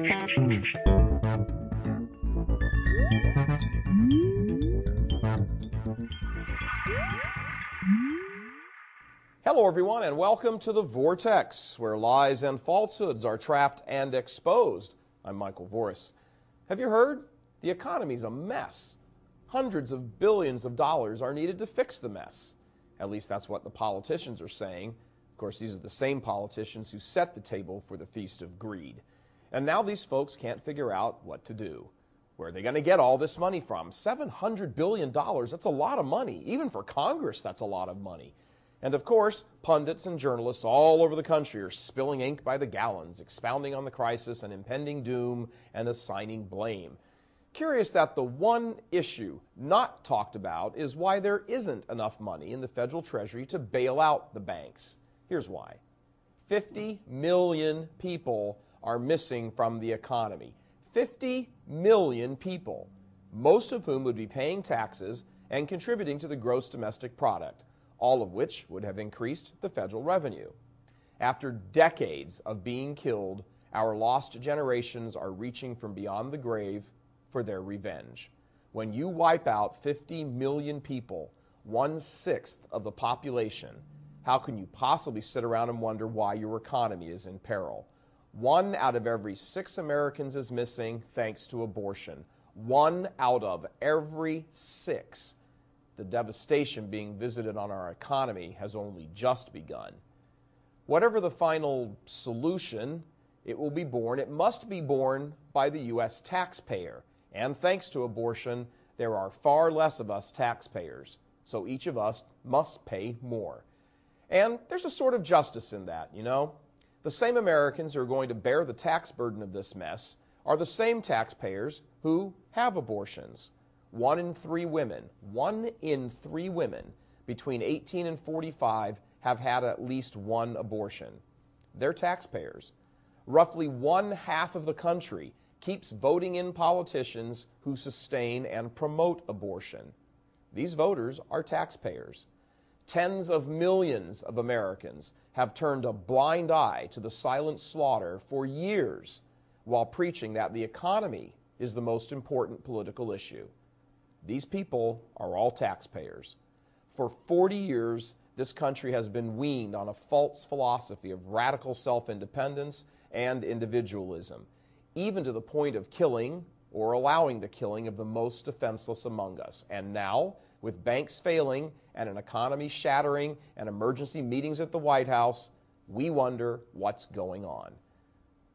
Hello everyone, and welcome to the Vortex, where lies and falsehoods are trapped and exposed. I'm Michael Voris. Have you heard? The economy's a mess. Hundreds of billions of dollars are needed to fix the mess. At least that's what the politicians are saying. Of course, these are the same politicians who set the table for the feast of greed. And now these folks can't figure out what to do. Where are they going to get all this money from? $700 billion, that's a lot of money. Even for Congress, that's a lot of money. And of course, pundits and journalists all over the country are spilling ink by the gallons, expounding on the crisis and impending doom and assigning blame. Curious that the one issue not talked about is why there isn't enough money in the federal treasury to bail out the banks. Here's why. 50 million people are missing from the economy. 50 million people, most of whom would be paying taxes and contributing to the gross domestic product, all of which would have increased the federal revenue. After decades of being killed, our lost generations are reaching from beyond the grave for their revenge. When you wipe out 50 million people, 1/6 of the population, how can you possibly sit around and wonder why your economy is in peril? 1 out of every 6 Americans is missing thanks to abortion. 1 out of every 6. The devastation being visited on our economy has only just begun. Whatever the final solution, it will be borne. It must be borne by the U.S. taxpayer. And thanks to abortion, there are far less of us taxpayers. So each of us must pay more. And there's a sort of justice in that, you know. The same Americans who are going to bear the tax burden of this mess are the same taxpayers who have abortions. 1 in 3 women between 18 and 45 have had at least one abortion. They're taxpayers. Roughly 1/2 of the country keeps voting in politicians who sustain and promote abortion. These voters are taxpayers. Tens of millions of Americans have turned a blind eye to the silent slaughter for years while preaching that the economy is the most important political issue. These people are all taxpayers. For 40 years, this country has been weaned on a false philosophy of radical self-independence and individualism, even to the point of killing or allowing the killing of the most defenseless among us. And now, with banks failing and an economy shattering and emergency meetings at the White House, we wonder what's going on.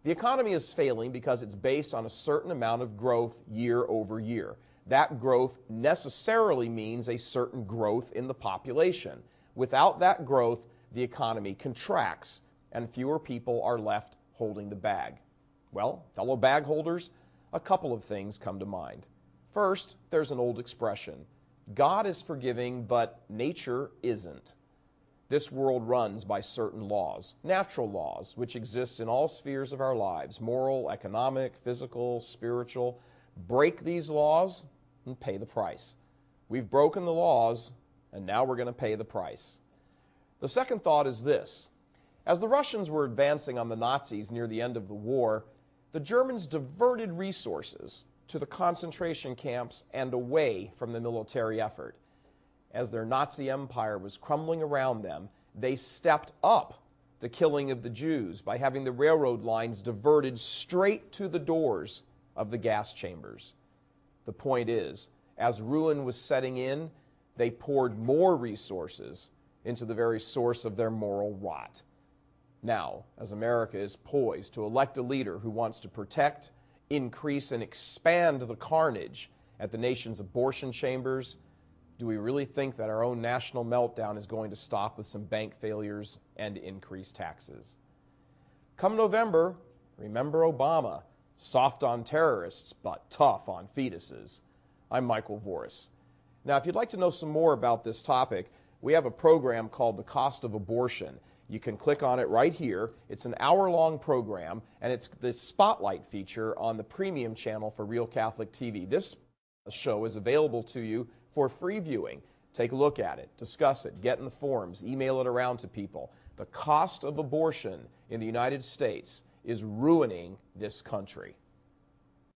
The economy is failing because it's based on a certain amount of growth year over year. That growth necessarily means a certain growth in the population. Without that growth, the economy contracts and fewer people are left holding the bag. Well, fellow bag holders, a couple of things come to mind. First, there's an old expression. God is forgiving, but nature isn't. This world runs by certain laws, natural laws, which exist in all spheres of our lives, moral, economic, physical, spiritual. Break these laws and pay the price. We've broken the laws, and now we're going to pay the price. The second thought is this. As the Russians were advancing on the Nazis near the end of the war, the Germans diverted resources to the concentration camps and away from the military effort. As their Nazi empire was crumbling around them, they stepped up the killing of the Jews by having the railroad lines diverted straight to the doors of the gas chambers. The point is, as ruin was setting in, they poured more resources into the very source of their moral rot. Now, as America is poised to elect a leader who wants to protect, increase, and expand the carnage at the nation's abortion chambers, do we really think that our own national meltdown is going to stop with some bank failures and increased taxes? Come November, remember Obama, soft on terrorists, but tough on fetuses. I'm Michael Voris. Now, if you'd like to know some more about this topic, we have a program called The Cost of Abortion. You can click on it right here. It's an hour-long program, and it's the Spotlight feature on the premium channel for Real Catholic TV. This show is available to you for free viewing. Take a look at it, discuss it, get in the forums, email it around to people. The cost of abortion in the United States is ruining this country.